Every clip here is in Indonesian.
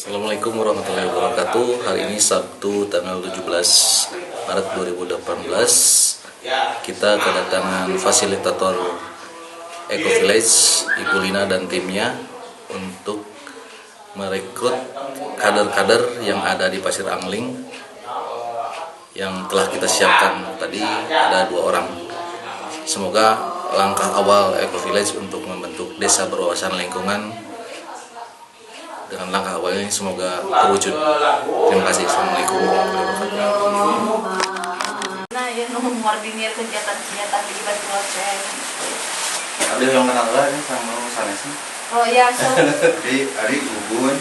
Assalamualaikum warahmatullahi wabarakatuh. Hari ini Sabtu tanggal 17 Maret 2018. Kita kedatangan fasilitator Eco Village, Ibu Lina dan timnya untuk merekrut kader-kader yang ada di Pasir Angling yang telah kita siapkan. Tadi ada 2 orang. Semoga langkah awal Eco Village untuk membentuk desa berwawasan lingkungan dengan langkah awal ini semoga terwujud. Terima kasih. Assalamualaikum warahmatullahi wabarakatuh. Nah, ya mengordinir kegiatan-kegiatan di Batu Loceng. Ada yang kenal lah ini sama sanesnya. Oh iya, so. Ari Gugun.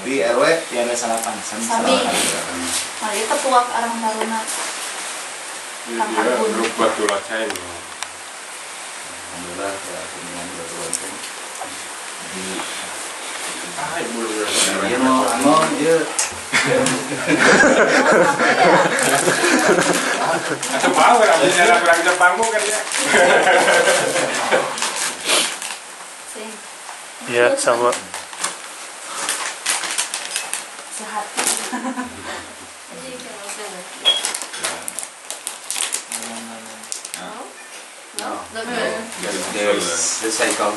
Di RW Tiada salapan. Sami. Nah, itu ketua Arang Taruna. Kang Agun. Grup Batu Loceng. alhamdulillah ya kunjungan Batu Loceng. Ibu Dia mau dia atau mau ambil jalan kurang Jepangmu kan ya. Ya, sama. Sehat. there's the cycle.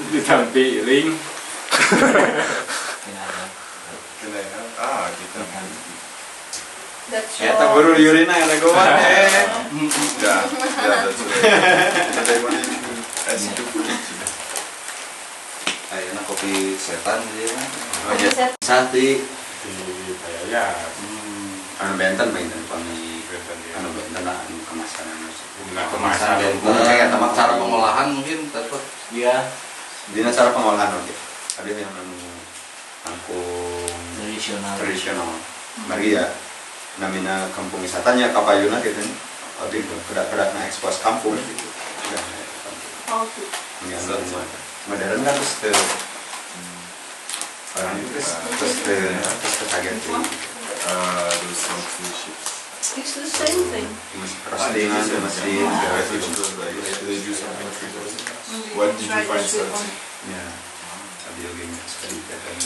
Ditampi ring. That's Ya tak baru Yurina yang regoan Yeah, that's right. They want to as to Ayo kopi setan dia mah. Kopi setan. Sati. Ya, Anu benten kami anu benten anu kemasan kemasan kayak tempat cara pengolahan mungkin tetap Iya, dina cara pengolahan oke. Ada yang anu kangkung tradisional. Mari ya namina kampung wisatanya Kapayuna gitu nih. Tapi kedak na ekspos kampung gitu. Udah. Oh, gitu. Ini adalah modern kan terus orang itu terus kaget tuh. those some cruise ships. It's the same thing. Roastingan masih They do some entry courses. What did you find so? ya abiyo game sekali kan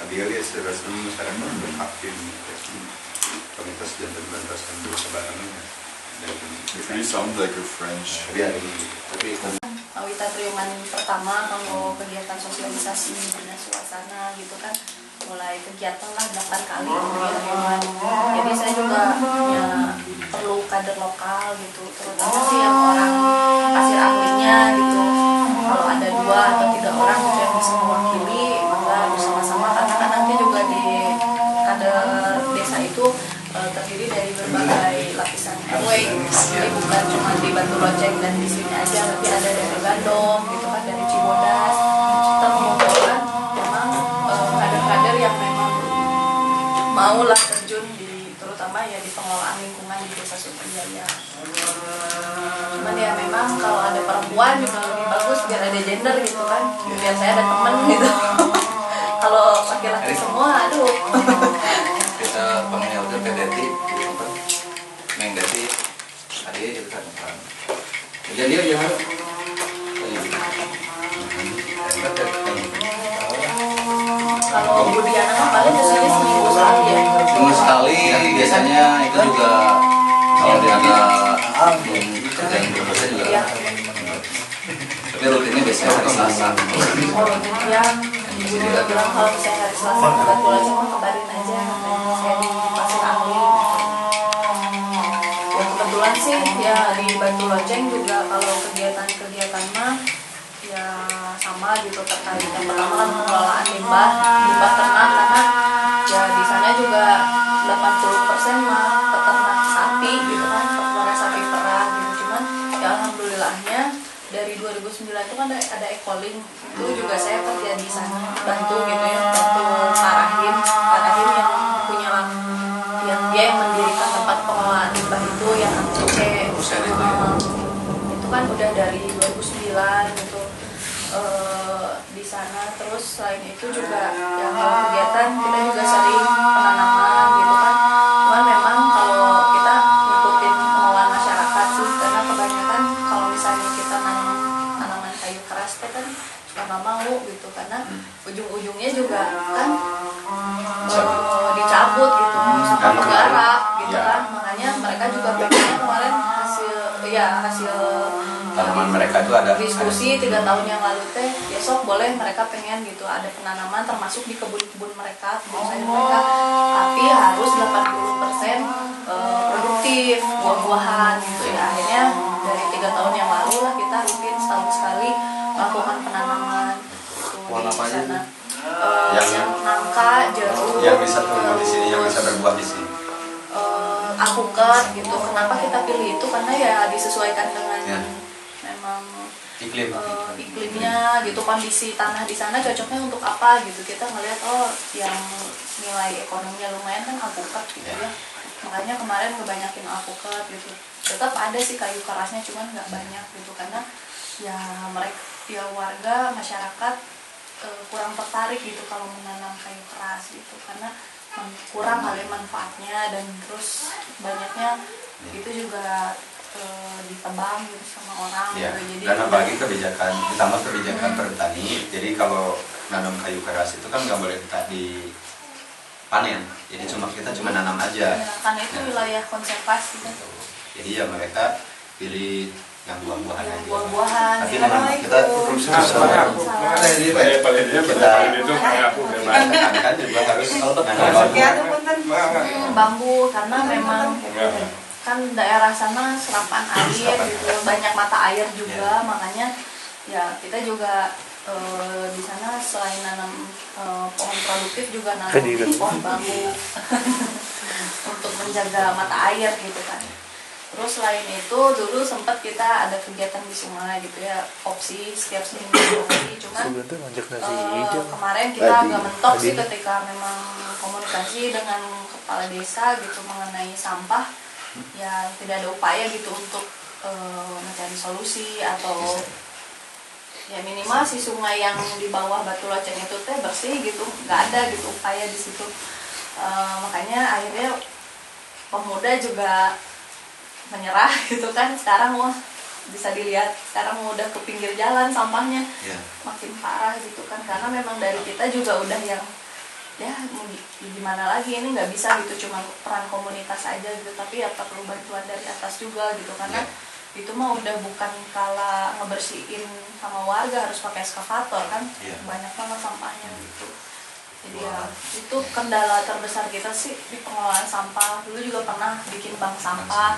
abiyo ya terus sekarang beraktif komunitas dan terus kan bersebarannya dan It really sounds like a French. biar ini tapi Awita Triuman pertama kalau kegiatan sosialisasi bina suasana gitu kan mulai kegiatan lah 8 kali Triuman. Jadi saya juga ya perlu kader lokal gitu, terutama sih yang orang Pasir Anglingnya gitu. Kalau ada 2 atau 3 orang gitu yang bisa mewakili, maka bersama-sama karena kan nanti juga di kader desa itu terdiri dari berbagai lapisan RW, jadi bukan cuma di Batu Loceng dan di sini aja, tapi ada dari Gandong, gitu kan, dari Cibodas. Kita mengumpulkan memang kader-kader yang memang maulah terjun di, terutama ya di pengelolaan lingkungan di Desa Sumbajaya. Cuman ya memang kalau ada perempuan juga lebih bagus biar ada gender gitu kan, biar saya ada temen gitu. Kalau laki-laki semua, aduh. kita panggil ke Deti Neng Deti tadi itu kan jadi dia gimana Kalau Bu Diana mah paling kesini seminggu sekali ya. seminggu sekali biasanya itu juga kalau dia ada kerjaan berbeda juga Iya. tapi rutinnya biasanya hari Selasa Oh, ya. Ibu juga bilang kalau misalnya hari Selasa ke Batu Loceng mah kabarin aja. Saya di Pasir Angling. Ya kebetulan sih ya di Batu Loceng juga kalau kegiatan-kegiatan mah ya sama gitu terkait yang pertama kan pengelolaan limbah ternak karena ya di sana juga 80% mah peternak sapi gitu kan, peternak sapi perah gitu. Cuman ya alhamdulillahnya dari 2009 itu kan ada Ecolink itu juga saya kerja di sana bantu gitu ya, bantu Pak Rahim yang punya yang dia yang mendirikan tempat pengelolaan limbah itu yang MCC itu kan udah dari 2009 gitu di sana. Terus selain itu juga yang kalau kegiatan kita juga sering penanaman gitu kan, mereka itu ada diskusi 3 tahun yang lalu teh besok boleh mereka pengen gitu ada penanaman termasuk di kebun-kebun mereka, kebun sayur mereka, tapi harus 80% produktif buah-buahan gitu ya. Akhirnya dari 3 tahun yang lalu lah kita rutin setahun sekali melakukan penanaman gitu di sana. Yang nangka, jeruk, yang bisa tumbuh di sini, yang bisa berbuah di sini. Alpukat gitu. Kenapa kita pilih itu? Karena ya disesuaikan dengan Ya. memang Iklim. iklimnya gitu, kondisi tanah di sana cocoknya untuk apa gitu. Kita ngelihat oh yang nilai ekonominya lumayan kan alpukat gitu ya. Makanya kemarin ngebanyakin alpukat gitu. Tetap ada sih kayu kerasnya cuman nggak banyak gitu karena ya mereka ya warga masyarakat kurang tertarik gitu kalau menanam kayu keras gitu karena kurang kali manfaatnya dan terus banyaknya itu juga ditebang gitu sama orang Ya, gitu. Jadi dan apalagi kebijakan, ditambah kebijakan petani. Jadi kalau nanam kayu keras itu kan nggak boleh dipanen. Jadi kita cuma nanam aja. ya, karena itu wilayah konservasi kan. Jadi ya mereka pilih yang buah-buahan Yang aja. buah-buahan. Tapi memang kita Berusaha supaya aku. Paling dia itu kayak aku bebas. tekankan juga harus nanam Bambu karena memang kan daerah sana serapan air gitu, banyak mata air juga, makanya ya kita juga di sana selain nanam pohon produktif juga nanam pohon bambu untuk menjaga mata air gitu kan. Terus selain itu dulu sempat kita ada kegiatan di sungai gitu ya, opsi setiap seminggu opsi, cuman kemarin kita agak mentok sih ketika memang komunikasi dengan kepala desa gitu mengenai sampah, ya tidak ada upaya gitu untuk mencari solusi atau ya minimal si sungai yang di bawah Batu Loceng itu teh bersih gitu, nggak ada gitu upaya di situ. Makanya akhirnya pemuda juga menyerah gitu kan. Sekarang wah bisa dilihat sekarang udah ke pinggir jalan sampahnya makin parah gitu kan, karena memang dari kita juga udah yang ya gimana lagi, ini nggak bisa gitu cuma peran komunitas aja gitu, tapi ya perlu bantuan dari atas juga gitu karena itu mah udah bukan kala ngebersihin sama warga harus pakai eskavator kan, banyak banget sampahnya gitu. Jadi ya itu kendala terbesar kita sih di pengelolaan sampah. Dulu juga pernah bikin bank sampah,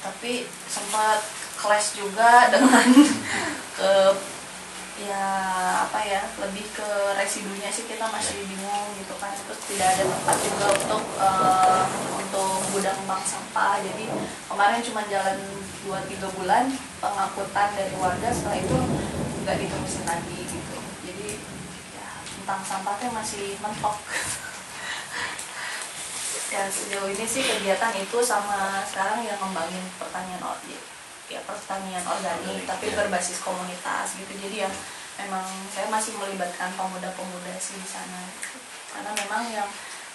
tapi sempat clash juga dengan ya apa ya, lebih ke residunya sih kita masih bingung gitu kan. Terus tidak ada tempat juga untuk gudang bank sampah. Jadi kemarin cuma jalan 2-3 bulan pengangkutan dari warga, setelah itu nggak diterusin lagi gitu. Jadi tentang sampahnya masih mentok. Ya sejauh ini sih kegiatan itu sama sekarang yang ngembangin pertanian organik tapi berbasis komunitas gitu. Jadi ya memang saya masih melibatkan pemuda-pemuda sih di sana gitu. Karena memang yang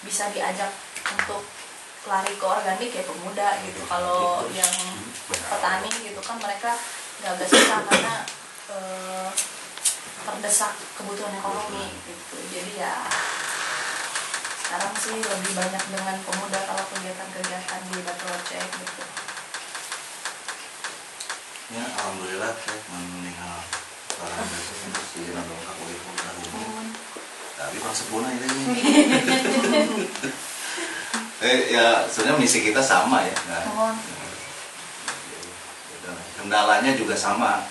bisa diajak untuk lari ke organik ya pemuda gitu. Kalau yang petani gitu kan mereka agak susah karena terdesak kebutuhan ekonomi gitu. Jadi ya sekarang sih lebih banyak dengan pemuda kalau kegiatan-kegiatan di Batu Loceng gitu. Ya alhamdulillah saya meninggal orang itu si nandong aku itu dahulu. Tapi bangsa bona ini. Ya sebenarnya misi kita sama ya. Nah, kendalanya juga sama.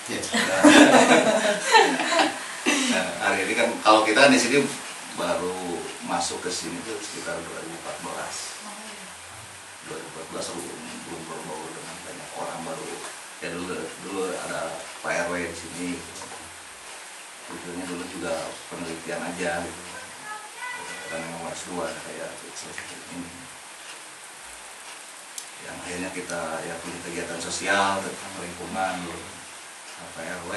Nah, hari ini kan kalau kita kan di sini baru masuk ke sini tuh sekitar 2014. 2014 belum berbau dengan banyak orang baru. Ya dulu ada Pak RW di sini. Tujuannya dulu juga penelitian aja gitu. Dan yang S2 kayak seperti ini. Yang akhirnya kita ya punya kegiatan sosial tentang lingkungan dulu. Pak RW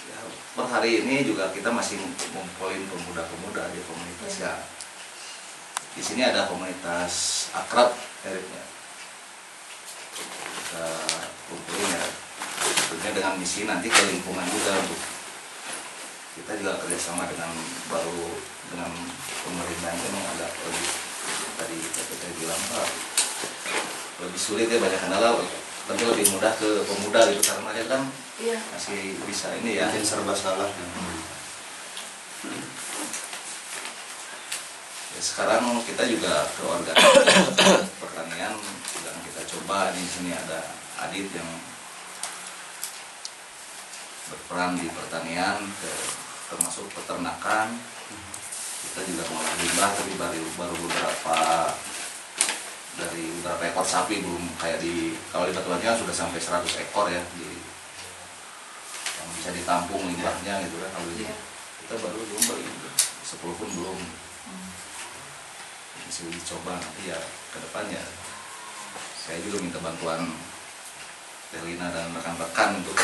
ya, per hari ini juga kita masih ngumpulin pemuda-pemuda di komunitas ya. Di sini ada komunitas akrab Eriknya. Kita kumpulin ya, tentunya dengan misi nanti ke lingkungan juga untuk kita juga kerjasama dengan pemerintah itu yang agak lebih tadi kita bilang lebih sulit ya, banyak kendala tapi lebih mudah ke pemuda gitu karena mereka kan Iya. masih bisa ini ya. Mungkin serba salah. Ya, sekarang kita juga ke organisasi pertanian sedang kita coba. Di sini ada Adit yang berperan di pertanian, termasuk peternakan. Kita juga ngolah limbah, tapi baru beberapa ekor sapi, belum kayak kalau di Batu Banjar sudah sampai 100 ekor ya yang bisa ditampung limbahnya gitu kan. Kalau kita baru beli 10 pun belum. Masih dicoba nanti ya ke depannya. Saya juga minta bantuan Delina dan rekan-rekan untuk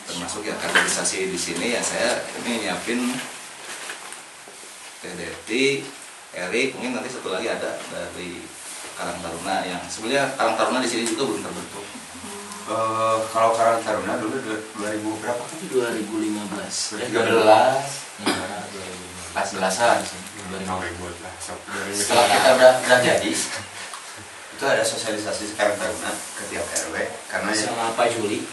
termasuk ya kaderisasi di sini ya. Saya ini nyiapin Teh Deti, Erik, mungkin nanti satu lagi ada dari Karang Taruna yang sebenarnya Karang Taruna di sini juga belum terbentuk. Kalau Karang Taruna dulu 2000 berapa kan? 2015. 14-an. Setelah kita udah jadi, itu ada sosialisasi Karang Taruna ke tiap RW karena Sama Pak Juli.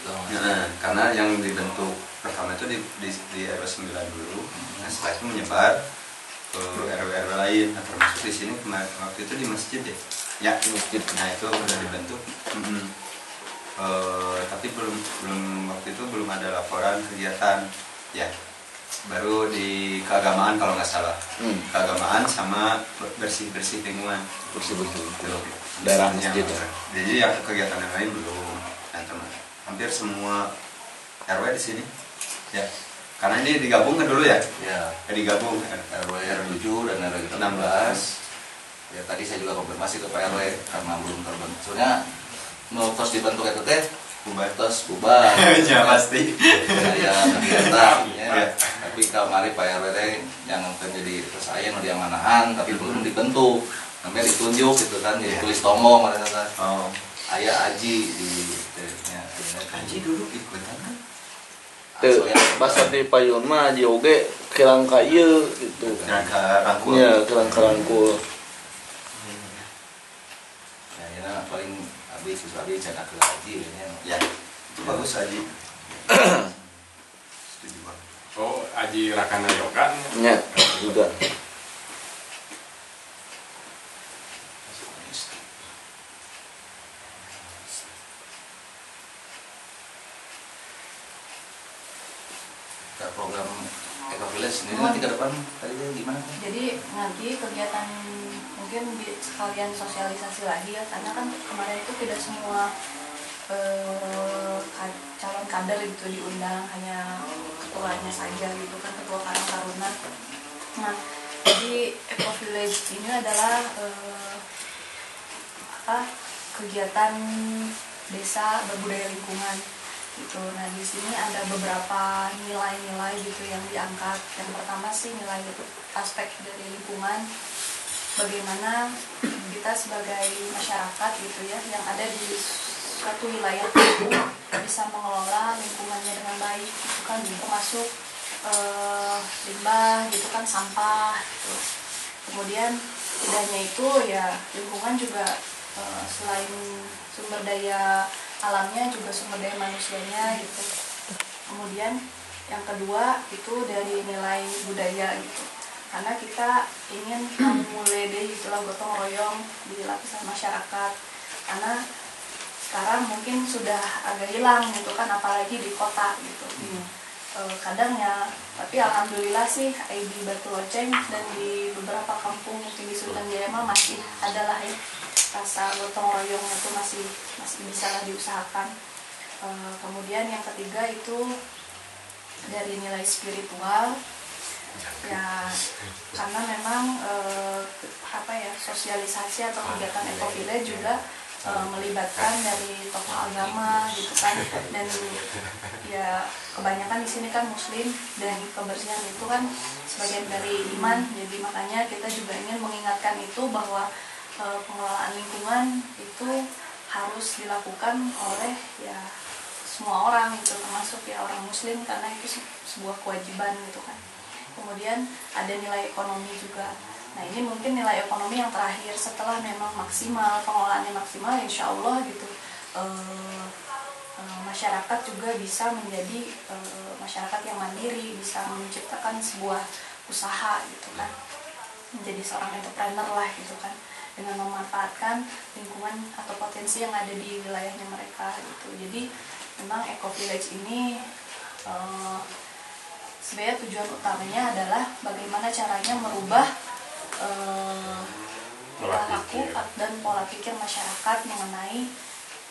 karena yang dibentuk pertama itu di RW 9 dulu. Nah, setelah itu menyebar ke RW-RW lain, nah, termasuk di sini waktu itu di masjid ya. Ya, di masjid. Nah, itu udah dibentuk. Tapi belum waktu itu belum ada laporan kegiatan ya. Baru di keagamaan kalau nggak salah. Keagamaan sama bersih lingkungan. Bersih daerah masjid. Jadi yang kegiatan yang lain belum. Nah, hampir semua RW di sini ya. Karena ini digabung kan dulu ya? Ya, Digabung RW 7 dan RW 16. Ya tadi saya juga konfirmasi ke Pak RW karena belum terbentuk. Soalnya mau terus dibentuk itu teh terus bubar. Ya pasti. Ya kegiatan ya. Tapi kemarin Pak RW yang menjadi saya dia manahan tapi belum dibentuk. Namanya ditunjuk gitu kan, jadi tulis tomo mereka kan. Ayah Aji di Aji dulu ikutan kan? Bahasa di payun mah Aji oge kirang ka ieu gitu. Kerangka rangkul. Nya kirang rangkul. Ya paling habis cek ke Aji Ya, itu bagus Aji. Setuju banget. Oh, Aji Rakana Yoga. Nya juga. program Eco Village sendiri nanti ke depan tadi gimana? Jadi nanti kegiatan mungkin sekalian sosialisasi lagi ya, karena kan kemarin itu tidak semua calon kader itu diundang, hanya ketuanya saja gitu kan, ketua Karang Taruna. Nah, jadi Eco Village ini adalah kegiatan desa berbudaya lingkungan gitu. Nah, di sini ada beberapa nilai-nilai gitu yang diangkat. Yang pertama sih nilai aspek dari lingkungan, bagaimana kita sebagai masyarakat gitu ya yang ada di suatu wilayah itu bisa mengelola lingkungannya dengan baik gitu kan, termasuk limbah gitu kan, sampah gitu. Kemudian tidak hanya itu ya, lingkungan juga selain sumber daya alamnya juga sumber daya manusianya gitu. Kemudian yang kedua itu dari nilai budaya gitu, karena kita ingin memulai deh itulah gotong royong di lapisan masyarakat, karena sekarang mungkin sudah agak hilang gitu kan, apalagi di kota gitu. Kadang ya, tapi alhamdulillah sih di Batu Loceng dan di beberapa kampung mungkin di Sultan Jaya masih adalah ya rasa gotong royong itu masih bisa lah diusahakan. Kemudian yang ketiga itu dari nilai spiritual ya, karena memang sosialisasi atau kegiatan Eco Village juga melibatkan dari tokoh agama gitu kan, dan ya kebanyakan di sini kan Muslim dan kebersihan itu kan sebagian dari iman, jadi makanya kita juga ingin mengingatkan itu bahwa pengelolaan lingkungan itu harus dilakukan oleh ya semua orang gitu, termasuk ya orang Muslim, karena itu sebuah kewajiban gitu kan. Kemudian ada nilai ekonomi juga. Nah, ini mungkin nilai ekonomi yang terakhir setelah memang maksimal, pengelolaannya maksimal, insya Allah gitu. masyarakat juga bisa menjadi masyarakat yang mandiri, bisa menciptakan sebuah usaha gitu kan, menjadi seorang entrepreneur lah gitu kan, dengan memanfaatkan lingkungan atau potensi yang ada di wilayahnya mereka gitu. Jadi memang Eco Village ini sebenarnya tujuan utamanya adalah bagaimana caranya merubah pola laku dan pola pikir masyarakat mengenai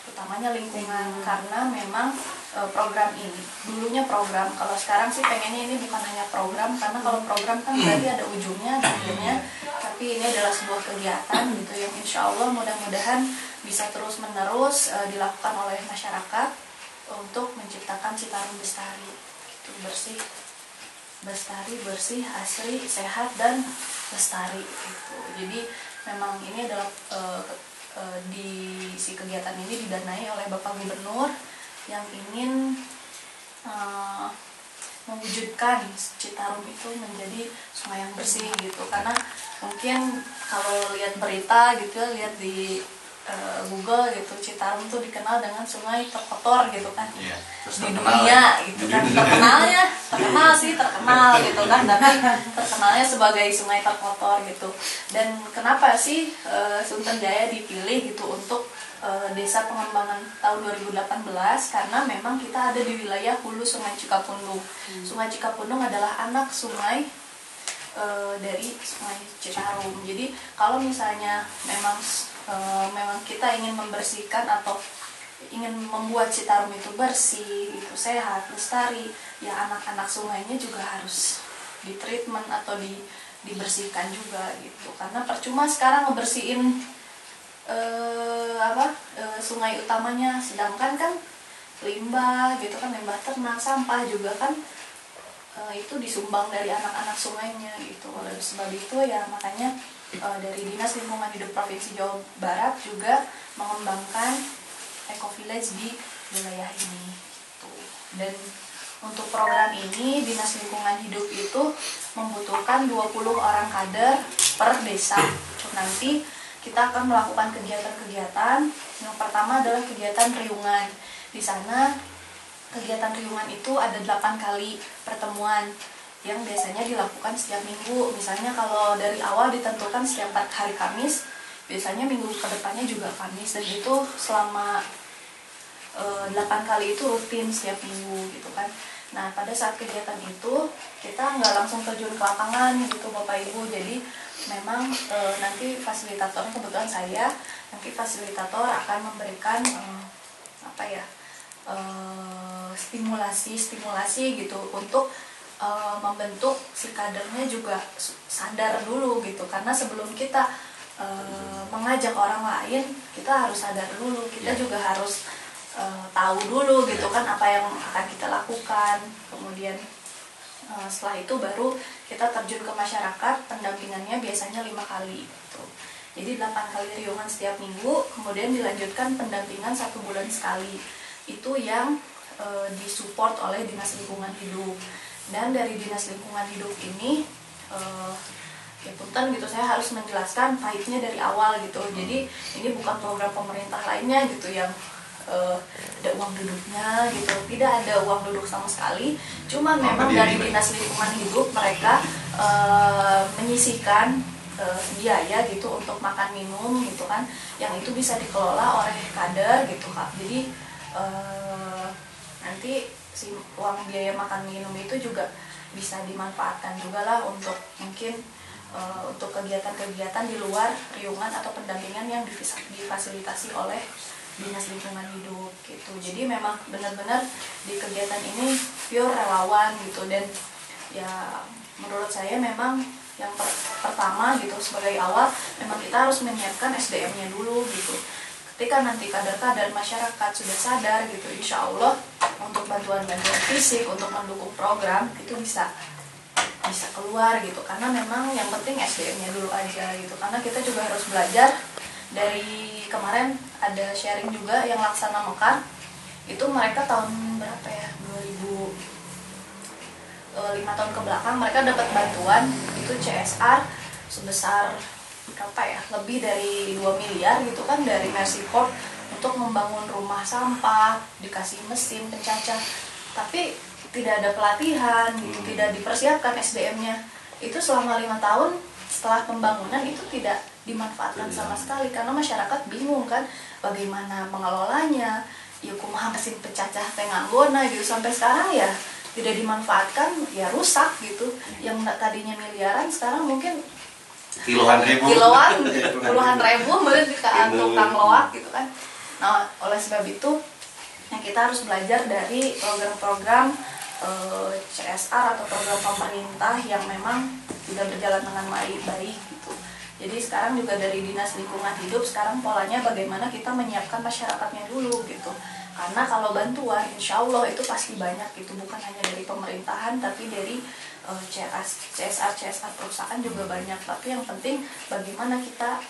utamanya lingkungan, karena memang program ini dulunya program, kalau sekarang sih pengennya ini bukan hanya program, karena kalau program kan berarti ada ujungnya akhirnya, tapi ini adalah sebuah kegiatan gitu yang insya Allah mudah-mudahan bisa terus menerus dilakukan oleh masyarakat untuk menciptakan Citarum Bestari itu bersih, asri, sehat dan lestari gitu. Jadi memang ini adalah di si kegiatan ini didanai oleh Bapak Gubernur yang ingin mewujudkan Citarum itu menjadi sungai yang bersih gitu, karena mungkin kalau lihat berita gitu, lihat di Google gitu, Citarum tuh dikenal dengan sungai terkotor gitu kan, Iya, terus di terkenal dunia gitu kan, terkenal gitu kan, tapi terkenalnya sebagai sungai terkotor gitu. Dan kenapa sih Sunten Jaya dipilih gitu untuk desa pengembangan tahun 2018, karena memang kita ada di wilayah hulu Sungai Cikapundung. Sungai Cikapundung adalah anak sungai dari Sungai Citarum. Jadi kalau misalnya memang kita ingin membersihkan atau ingin membuat Citarum itu bersih, itu sehat, lestari, ya anak-anak sungainya juga harus ditreatment atau dibersihkan juga gitu. Karena percuma sekarang ngebersihin sungai utamanya, sedangkan kan limbah gitu kan, limbah ternak, sampah juga kan itu disumbang dari anak-anak sungainya gitu. Oleh sebab itu ya makanya dari Dinas Lingkungan Hidup Provinsi Jawa Barat juga mengembangkan Eco Village di wilayah ini gitu. Dan untuk program ini Dinas Lingkungan Hidup itu membutuhkan 20 orang kader per desa. Nanti kita akan melakukan kegiatan-kegiatan. Yang pertama adalah kegiatan riungan. Di sana kegiatan riungan itu ada 8 kali pertemuan yang biasanya dilakukan setiap minggu. Misalnya kalau dari awal ditentukan setiap hari Kamis, biasanya minggu kedepannya juga Kamis, dan itu selama 8 kali itu rutin setiap minggu gitu kan. Nah pada saat kegiatan itu kita nggak langsung terjun ke lapangan gitu Bapak Ibu, jadi memang nanti fasilitatornya kebetulan saya, nanti fasilitator akan memberikan stimulasi gitu untuk membentuk si kadernya juga sadar dulu gitu, karena sebelum kita mengajak orang lain kita harus sadar dulu, kita juga harus tahu dulu gitu kan apa yang akan kita lakukan. Kemudian setelah itu baru kita terjun ke masyarakat, pendampingannya biasanya 5 kali gitu. Jadi 8 kali riungan setiap minggu, kemudian dilanjutkan pendampingan 1 bulan sekali. Itu yang disupport oleh Dinas Lingkungan Hidup. Dan dari Dinas Lingkungan Hidup ini ya punten gitu, saya harus menjelaskan pahitnya dari awal gitu. Jadi ini bukan program pemerintah lainnya gitu yang ada uang duduknya gitu, tidak ada uang duduk sama sekali. Cuman memang dari Dinas Lingkungan Hidup mereka menyisihkan biaya gitu untuk makan minum gitu kan, yang itu bisa dikelola oleh kader gitu Kak. Jadi nanti si uang biaya makan minum itu juga bisa dimanfaatkan juga lah untuk mungkin untuk kegiatan-kegiatan di luar riungan atau pendampingan yang difasilitasi oleh Dinas Lingkungan Hidup gitu. Jadi memang benar-benar di kegiatan ini pure relawan gitu. Dan ya menurut saya memang yang pertama gitu sebagai awal memang kita harus menyiapkan SDM-nya dulu gitu. Ketika nanti kader-kader masyarakat sudah sadar gitu, insya Allah untuk bantuan-bantuan fisik untuk mendukung program itu bisa keluar gitu. Karena memang yang penting SDM-nya dulu aja gitu. Karena kita juga harus belajar. Dari kemarin ada sharing juga yang Laksana Mekar, itu mereka tahun berapa ya, 5 tahun ke belakang mereka dapat bantuan itu CSR sebesar berapa ya, lebih dari 2 miliar gitu kan dari Mercy Corps untuk membangun rumah sampah, dikasih mesin pencacah, tapi tidak ada pelatihan gitu, tidak dipersiapkan SDM-nya. Itu selama 5 tahun setelah pembangunan itu tidak dimanfaatkan sama sekali karena masyarakat bingung kan bagaimana mengelolanya. Ya kumaha mesin pencacah teh nganggona gitu, sampai sekarang ya tidak dimanfaatkan, ya rusak gitu. Yang tadinya miliaran sekarang mungkin Kiloan ribu. puluhan ribu meureun ke tukang loak gitu kan. Nah, oleh sebab itu yang kita harus belajar dari program-program CSR atau program pemerintah yang memang sudah berjalan dengan baik gitu. Jadi sekarang juga dari Dinas Lingkungan Hidup sekarang polanya bagaimana kita menyiapkan masyarakatnya dulu gitu. Karena kalau bantuan insya Allah itu pasti banyak gitu, bukan hanya dari pemerintahan tapi dari CSR perusahaan juga banyak. Tapi yang penting bagaimana kita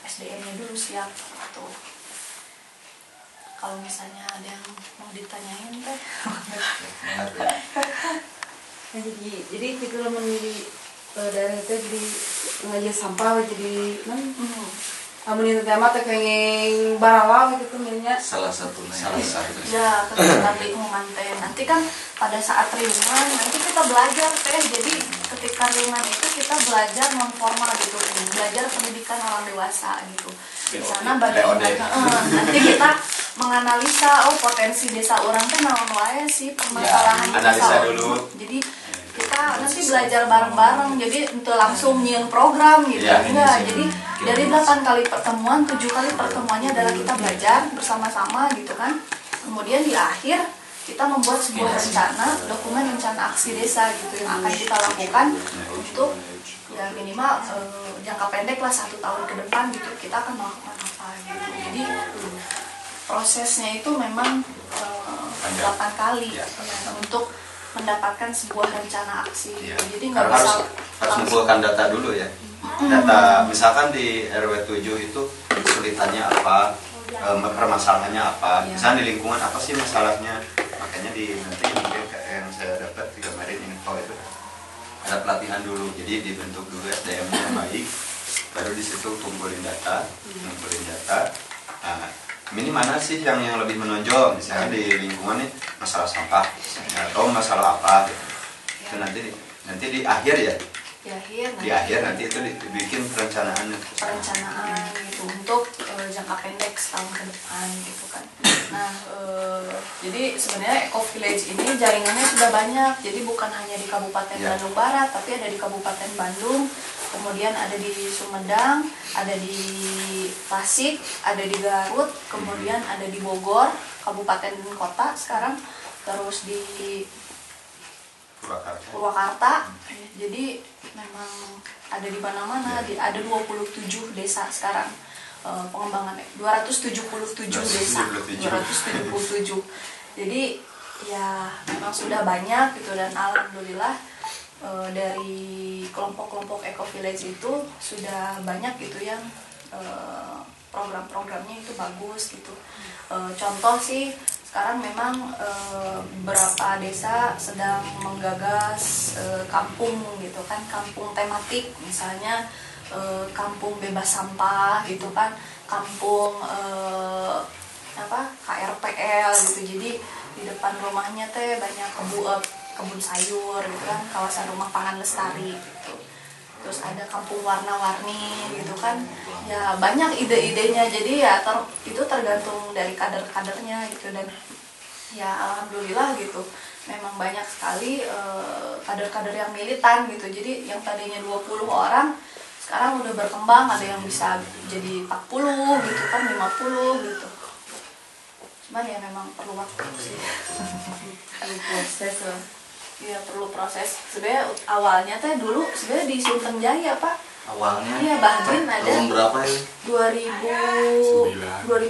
SDM-nya dulu siap gitu. Kalau misalnya ada yang mau ditanyain teh. Jadi kita memilih daerah itu di ngajak sampah jadi amun itu tema teh kenging barawa gitu milnya Salah satunya. Ya, kegiatan lingkungan teh. Nanti kan pada saat riungan nanti kita belajar teh. Jadi ketika riungan itu kita belajar non formal gitu, belajar pendidikan orang dewasa gitu. Di sana bagaimana nanti kita menganalisa potensi desa orang teh naon wae sih permasalahan desa dulu. Jadi kita nanti belajar bareng-bareng, jadi untuk langsung nyieng program gitu enggak. Jadi dari 8 kali pertemuan, 7 kali pertemuannya adalah kita belajar bersama-sama gitu kan. Kemudian di akhir kita membuat sebuah dokumen rencana aksi desa gitu yang akan kita lakukan untuk ya minimal jangka pendek lah 1 tahun ke depan gitu, kita akan melakukan apa gitu. Jadi prosesnya itu memang 8 kali untuk mendapatkan sebuah rencana aksi. Jadi nggak bisa harus mengumpulkan data dulu ya. Data misalkan di RW 7 itu kesulitannya apa, permasalahannya apa, misalnya di lingkungan apa sih masalahnya. Makanya nanti mungkin yang saya dapat di kemarin info itu ada pelatihan dulu, jadi dibentuk dulu SDM-nya baik, baru di situ ngumpulin data. Nah, ini mana sih yang lebih menonjol, misalnya di lingkungan nih masalah sampah atau masalah apa gitu. Itu nanti di akhir ya. Di akhir nanti itu dibikin perencanaan gitu untuk jangka pendek setahun ke depan gitu kan. Nah, jadi sebenarnya Eco Village ini jaringannya sudah banyak. Jadi bukan hanya di Kabupaten Bandung Barat, tapi ada di Kabupaten Bandung, kemudian ada di Sumedang, ada di Tasik, ada di Garut, kemudian ada di Bogor, kabupaten kota sekarang, terus di Purwakarta. Jadi memang ada di mana-mana, ada 27 desa sekarang. Pengembangan 277 desa, 277. Jadi ya memang sudah banyak gitu, dan alhamdulillah dari kelompok-kelompok Eco Village itu sudah banyak gitu yang program-programnya itu bagus gitu. Contoh sih sekarang memang beberapa desa sedang menggagas kampung gitu kan, kampung tematik, misalnya kampung bebas sampah gitu kan, kampung KRPL gitu. Jadi di depan rumahnya teh banyak kebun sayur gitu kan, kawasan rumah pangan lestari gitu. Terus ada kampung warna-warni gitu kan. Ya banyak ide-idenya. Jadi ya itu tergantung dari kader-kadernya gitu. Dan ya alhamdulillah gitu, memang banyak sekali kader-kader yang militan gitu. Jadi yang tadinya 20 orang sekarang udah berkembang, ada yang bisa jadi 40 gitu kan, 50 gitu. Cuman ya memang perlu waktu sih. Perlu proses lah. Iya, perlu proses. Sebenarnya awalnya teh dulu sebenarnya di Sultan Jaya, Pak. Awalnya? Iya, Bahdin ada. Tahun berapa ya? 2009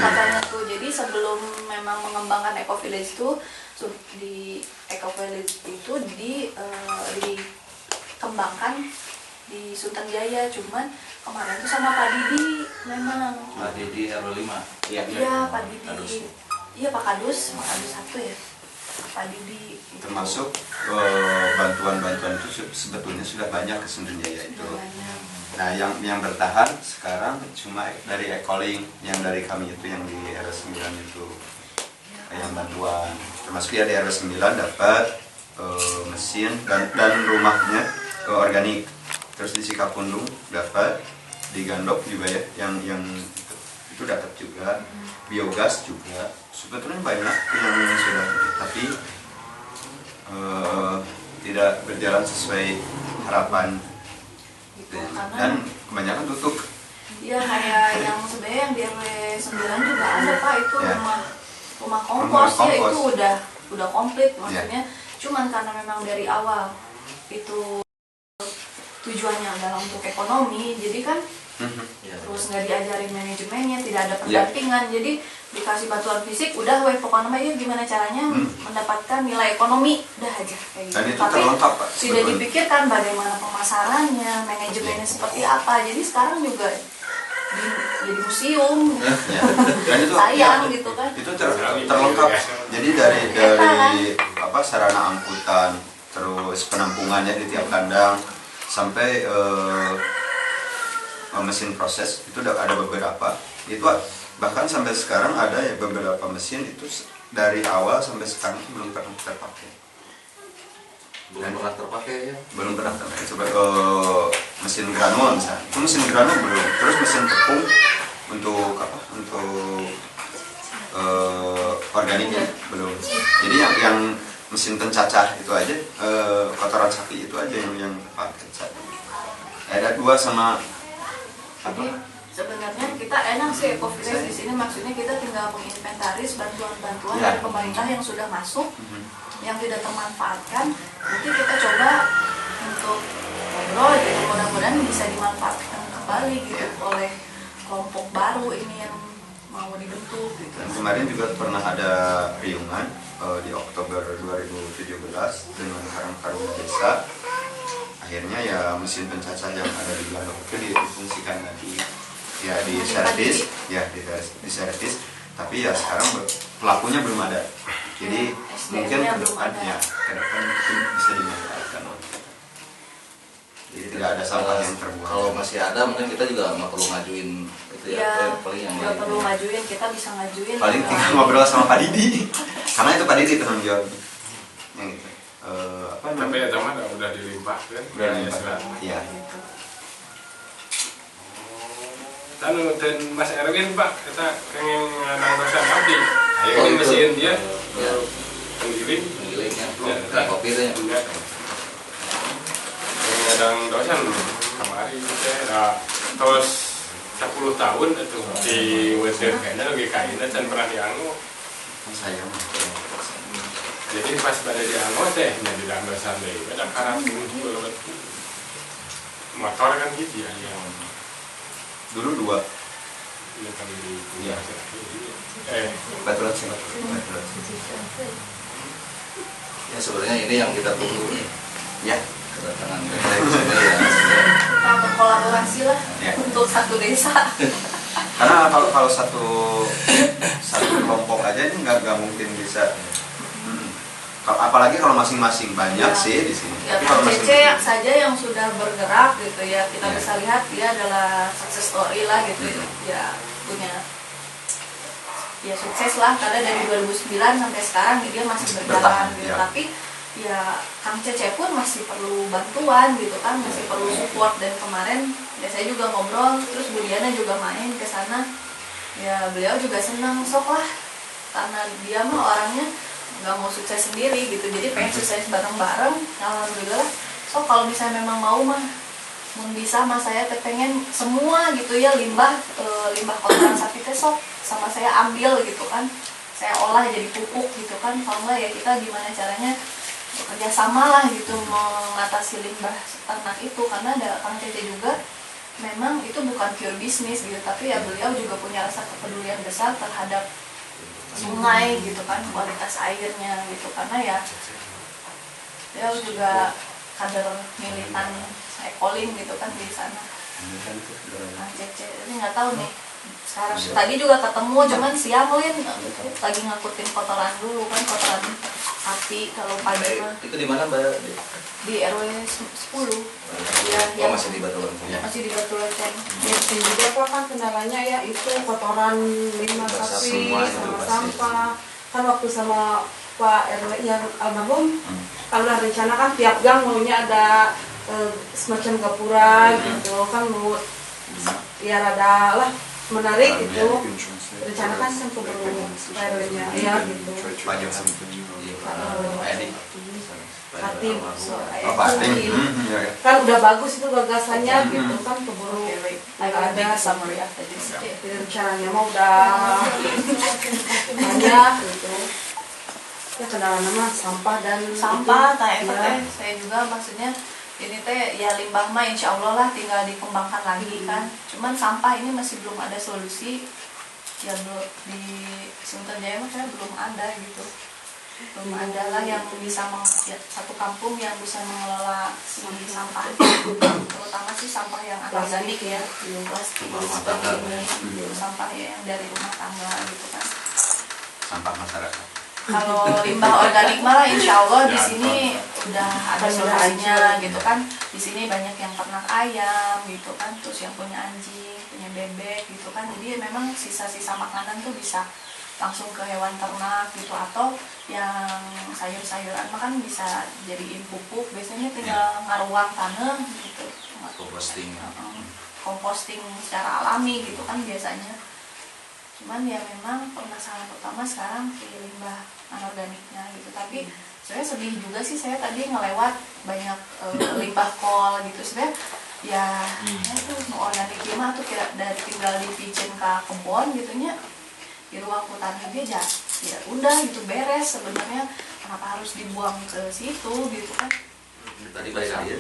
katanya tuh. Jadi sebelum memang mengembangkan Eco Village itu, di Eco Village itu dikembangkan di Sultan Jaya. Cuman kemarin tuh sama Pak Didi memang. Pak Didi RW 5. Iya, Pak Didi. Iya, Pak Kadus 1 ya. Pak Didi gitu. Termasuk bantuan-bantuan itu sebetulnya sudah banyak ke Sultan Jaya itu. Nah, yang bertahan sekarang cuma dari Ecolink yang dari kami itu yang di RW 9 itu yang bantuan. Termasuk ya di RW 9 dapat mesin dan rumahnya organik. Terus di Sikapundung dapat, di Gandok juga ya yang itu dapat juga, biogas juga. Sebetulnya banyak yang sudah, tapi tidak berjalan sesuai harapan. Gitu, karena Dan kebanyakan tutup. ya kayak yang sebenarnya yang di RW 9 juga ada Pak, itu Ya. rumah kompos ya, kompos. itu udah komplit maksudnya. Cuman karena memang dari awal itu tujuannya adalah untuk ekonomi, jadi kan terus nggak diajarin manajemennya, tidak ada pendampingan, jadi dikasih bantuan fisik, udah weh pokoknya mah ya gimana caranya mendapatkan nilai ekonomi, udah aja kayak gitu. Dan itu Tapi terlengkap, Pak, tidak sebetulnya. dipikirkan bagaimana pemasarannya, manajemennya seperti apa. Jadi sekarang juga jadi museum, Ya. Dan itu sayang ya, gitu kan. itu terlengkap. Jadi dari apa sarana angkutan, terus penampungannya di tiap kandang sampai mesin proses itu ada beberapa. Itu bahkan sampai sekarang ada ya beberapa mesin itu dari awal sampai sekarang itu belum pernah terpakai. Belum pernah terpakai ya. Belum pernah terpakai. Coba mesin granul misalnya, itu mesin granul belum. Terus mesin tepung untuk apa? Untuk organiknya belum. Jadi yang mesin pencacah itu aja, kotoran sapi itu aja yang terpakai. Ada 2 sama Jadi sebenarnya kita enak sih Ecovillage di sini, maksudnya kita tinggal menginventaris bantuan-bantuan Ya. dari pemerintah yang sudah masuk, yang tidak termanfaatkan. Nanti kita coba untuk ngobrol gitu, mudah-mudahan bisa dimanfaatkan kembali gitu oleh kelompok baru ini yang mau dibentuk gitu. Dan kemarin juga pernah ada riungan di Oktober 2017 dengan Karang-Taruna Desa. Akhirnya ya mesin pencacah yang ada di Gandok itu difungsikan lagi ya di servis, tapi ya sekarang pelakunya belum ada. Jadi mungkin ke depan mungkin bisa dimanfaatkan. Jadi tidak ada sampah yang terbuang. Kalau masih ada mungkin kita juga nggak perlu ngajuin itu ya, Ya, paling yang nggak lain. perlu ngajuin, kita bisa ngajuin. Paling tinggal ngobrol sama Pak Didi, karena itu Pak Didi penanggung jawab yang itu. Apa Tapi namanya? ya teman udah dilimpah kan? Udah dilimpah. Iya. Dan Mas Erwin Pak, kita pengen ngadang dosa abdi. Ayo Oh, ini itu. mesin dia, Ya. penggiling. Penggilinnya, Ya, kopirnya. enggak. Pengen ngadang dosan kemarin saya terus 10 tahun itu di Wesir kayaknya lagi kainnya dan pernah dianggu. Sayang. Jadi pas pada dianggu teh di dalam dosan deh, ada karat motor kan gitu ya yang Dulu 2. yang kami di Iya. Baturan sih. Baturan. Ya sebenarnya ini yang kita tunggu nih, Ya. kedatangan mereka di sini ya. sebenarnya. Kita berkolaborasi lah Ya. untuk satu desa. Karena kalau satu kelompok aja ini nggak mungkin bisa. Apalagi kalau masing-masing banyak Ya. sih di sini. Ya, Tapi kalau Kang masing-masing- Cece saja yang sudah bergerak gitu ya, kita Ya. bisa lihat dia adalah success story lah gitu ya, punya ya sukses lah karena dari 2009 sampai sekarang dia masih berjalan Bertahan, gitu. ya. Tapi ya Kang Cece pun masih perlu bantuan gitu kan, masih perlu support. Dan kemarin ya saya juga ngobrol, terus Bu Diana juga main ke sana, ya beliau juga senang, sok lah karena dia mah orangnya nggak mau sukses sendiri gitu, jadi pengen sukses bareng-bareng. Alhamdulillah, so kalau misalnya memang mau mah bisa mah saya teh pengen semua gitu ya, limbah kotoran sapi teh sok sama saya ambil gitu kan, saya olah jadi pupuk gitu kan. Kalau nggak ya kita gimana caranya bekerja sama lah gitu mengatasi limbah ternak itu, karena ada Kang Cece juga memang itu bukan pure bisnis gitu, tapi ya beliau juga punya rasa kepedulian besar terhadap sungai gitu kan, kualitas airnya gitu, karena ya dia juga kader militan Ecolink gitu kan di sana. Nah, Cece ini nggak tahu nih sekarang, tadi juga ketemu cuman siang Lin lagi ngangkutin kotoran dulu kan, kotoran Hati kalau pagi mah Itu di mana Mbak? di RW 10. Ya, Oh, masih di Batu Lonceng. masih di Batu Lonceng. Ya, dan juga kok kan kendalanya ya itu kotoran limbah Basah sapi semua itu sama pasti. sampah. Kan waktu sama Pak RW yang almarhum, kalau rencana kan tiap gang maunya ada semacam gapura gitu kan, mau biar ada lah menarik gitu. Rencana kan sampai perlu RW-nya ya gitu. Panjang. Ini. Hati Oh, pasti. Ya, ya. kan udah bagus itu gagasannya gitu kan, keburu I will ada make a summary after this. rencananya mah udah banyak gitu. Ya kendala nama sampah dan Sampah, itu, nah itu ya. teh saya juga maksudnya ini teh ya limbah mah insya Allah lah tinggal dikembangkan lagi kan. Cuman sampah ini masih belum ada solusi. Ya belum di Sunter Jaya mah kayak belum ada gitu. Belum ada lah yang bisa ya, satu kampung yang bisa mengelola si sampah, terutama sih sampah yang organik ya, plastik seperti ini, sampah ya yang dari rumah tangga gitu kan. Sampah masyarakat. Kalau limbah organik malah insya Allah di sini udah ada solusinya gitu kan. Di sini banyak yang ternak ayam gitu kan, terus yang punya anjing, punya bebek gitu kan. Jadi memang sisa-sisa makanan tuh bisa langsung ke hewan ternak gitu, atau yang sayur-sayuran makan bisa jadiin pupuk. Biasanya tinggal ngaruang tanah gitu, Composting. composting secara alami gitu kan biasanya. Cuman ya memang permasalahan utama sekarang di limbah anorganiknya gitu. Tapi saya sedih juga sih, saya tadi ngelewat banyak limbah kol gitu. Sebenarnya ya itu mau organik mah tuh kira dari tinggal dipijen ke kebun gitunya, di ruang hutan aja ya udah gitu beres. Sebenarnya kenapa harus dibuang ke situ gitu kan. Tadi balik lagi ya.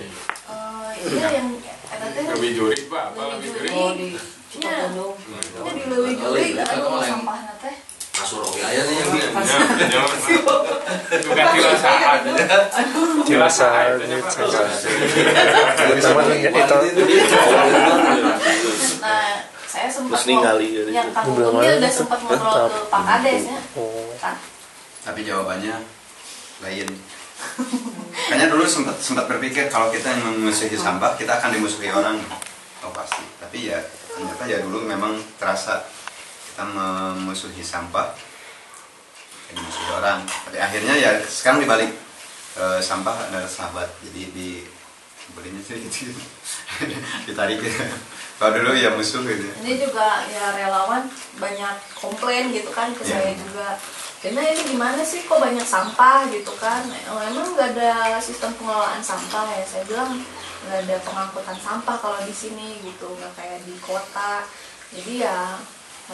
Iya yang teh Lebih juri Pak, apa lebih juri? Oh, di ya Cipagodong. di Lewi Juri aduh sampahnya teh Kasur oke aja nih yang Ya, bukan dirasakan. Dirasakan nah saya sempat Terus ningali ya, yang gitu. Kang Unggil udah sempat ngobrol ke Pak Kades ya kan. Tapi jawabannya lain. Kayaknya dulu sempat berpikir kalau kita yang memusuhi sampah, kita akan dimusuhi orang. Oh pasti. Tapi ya ternyata ya dulu memang terasa kita memusuhi sampah, dimusuhi orang. Tapi akhirnya ya sekarang dibalik, sampah adalah sahabat. Jadi bolehnya sih gitu. Ditarik. Kalau dulu ya musuh gitu. Ini juga ya relawan banyak komplain gitu kan ke saya juga. Karena ini gimana sih kok banyak sampah gitu kan. Emang nggak ada sistem pengelolaan sampah ya. Saya bilang nggak ada pengangkutan sampah kalau di sini gitu, nggak kayak di kota. Jadi ya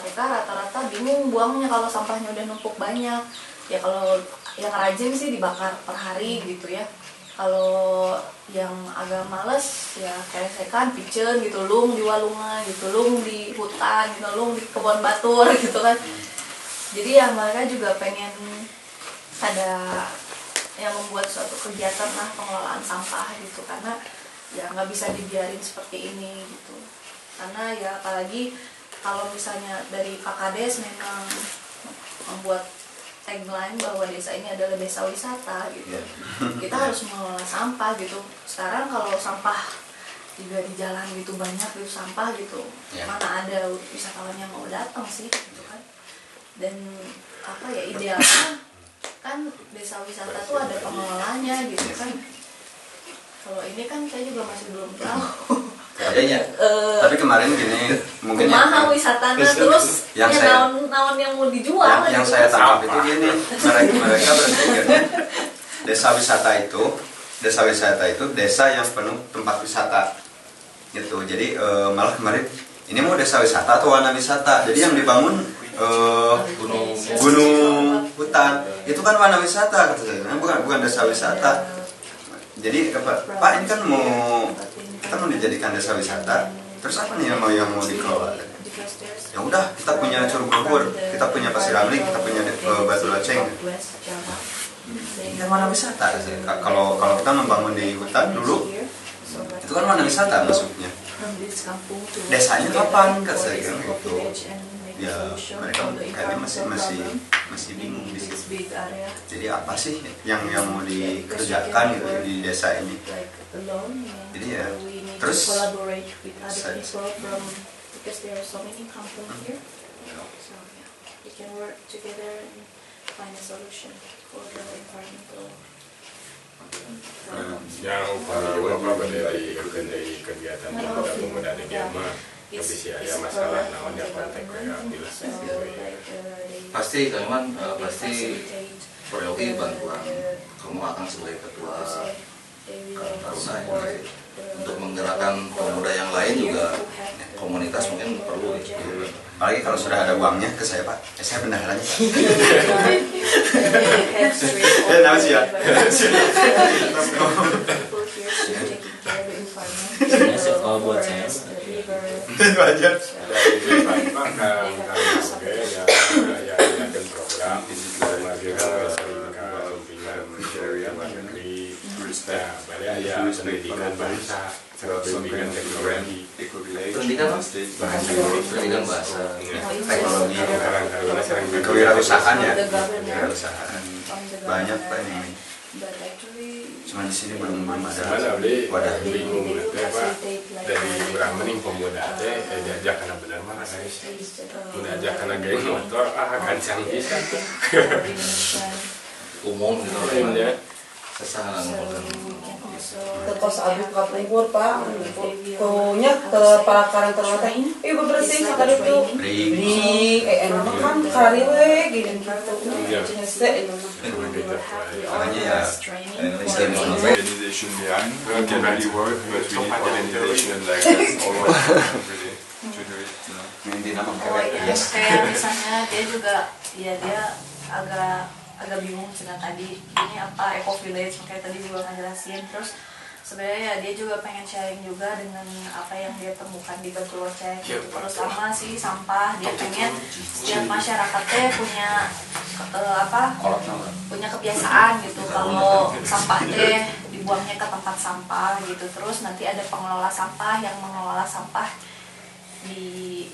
mereka rata-rata bingung buangnya kalau sampahnya udah numpuk banyak. Ya kalau yang rajin sih dibakar per hari gitu ya. Kalau yang agak males ya keresekan piceun gitu, lung di walungan gitu, lung di hutan gitu, lung di kebun batur gitu kan. Jadi ya mereka juga pengen ada yang membuat suatu kegiatan lah pengelolaan sampah gitu, karena ya nggak bisa dibiarin seperti ini gitu. Karena ya apalagi kalau misalnya dari Pak Kades memang membuat tagline bahwa desa ini adalah desa wisata gitu. Kita harus mengelola sampah gitu. Sekarang kalau sampah juga di jalan gitu banyak gitu sampah gitu, mana ada wisatawan yang mau datang sih gitu kan. Dan apa ya idealnya kan desa wisata tuh ada pengelolanya gitu kan. Kalau ini kan saya juga masih belum tahu. Adanya. Tapi kemarin gini, mungkin mahal wisatanya terus yang ya saya- naon yang mau dijual yang gitu. saya tangkap itu gini, mereka berpikirnya desa wisata itu desa yang penuh tempat wisata gitu. Jadi malah kemarin ini mau desa wisata atau wana wisata. Jadi yang dibangun gunung hutan itu kan wana wisata kata saya, bukan desa wisata. Jadi Pak ini kan kita mau dijadikan desa wisata, terus apa nih yang mau dikelola? Ya udah, kita punya Curug Luhur, kita punya Pasir Ramli, kita punya Batu Lonceng. Yang mana wisata? Kalau kita membangun di hutan dulu, itu kan mana wisata maksudnya. Desanya kapan? Kata saya gitu. finding ya solution mereka for the kayaknya environmental problem masih bingung di in this situ. big area. Jadi apa sih yang mau dikerjakan gitu di desa ini? Like alone, Jadi ya, we need terus to collaborate with other saya- people from because there are so many companies here. So yeah, we can work together and find a solution for the environmental. Yang upaya juga apa dari kegiatan pemuda-pemuda di Myanmar lebih sih ada masalah naon ya kontak kayak bila So like they Pasti Kaiman pasti facilitate Proyogi bantuan kamu akan sebagai ketua Taruna ini untuk menggerakkan pemuda yang lain juga komunitas mungkin perlu gitu. apalagi kalau sudah ada uangnya ke saya Pak, saya bendaharanya. Ya, nama sih ya. Kalau buat saya Itu aja. dari Pak kalau oke ya ada program menghadirkan luar negeri ya balik ya pendidikan bahasa pendidikan teknologi Pendidikan bahasa, Teknologi, karena sering kewirausahaan ya, kewirausahaan banyak Pak ini. Cuma di sini belum ada Mana beli wadah. bingung teh Pak dari kurang mending pemuda teh diajak karena benar mah guys diajak karena geng motor gancang bisa umum gitu ya sesaran Terkos abis ka pungkur Pak, kunya ke para karang ternyata ibu bersih sakali itu bring enak kan kari we gini gitu nyese Makanya ya Organization behind can really work, but we need organization like that all over really to do it. Oh iya, kayak misalnya dia juga ya dia agak bingung dengan tadi ini apa eco village makanya tadi juga ngejelasin terus sebenarnya ya dia juga pengen sharing juga dengan apa yang dia temukan di Batu Loceng gitu. Terus sama sih sampah dia pengen setiap masyarakatnya punya kebiasaan gitu kalau sampah teh dibuangnya ke tempat sampah gitu terus nanti ada pengelola sampah yang mengelola sampah di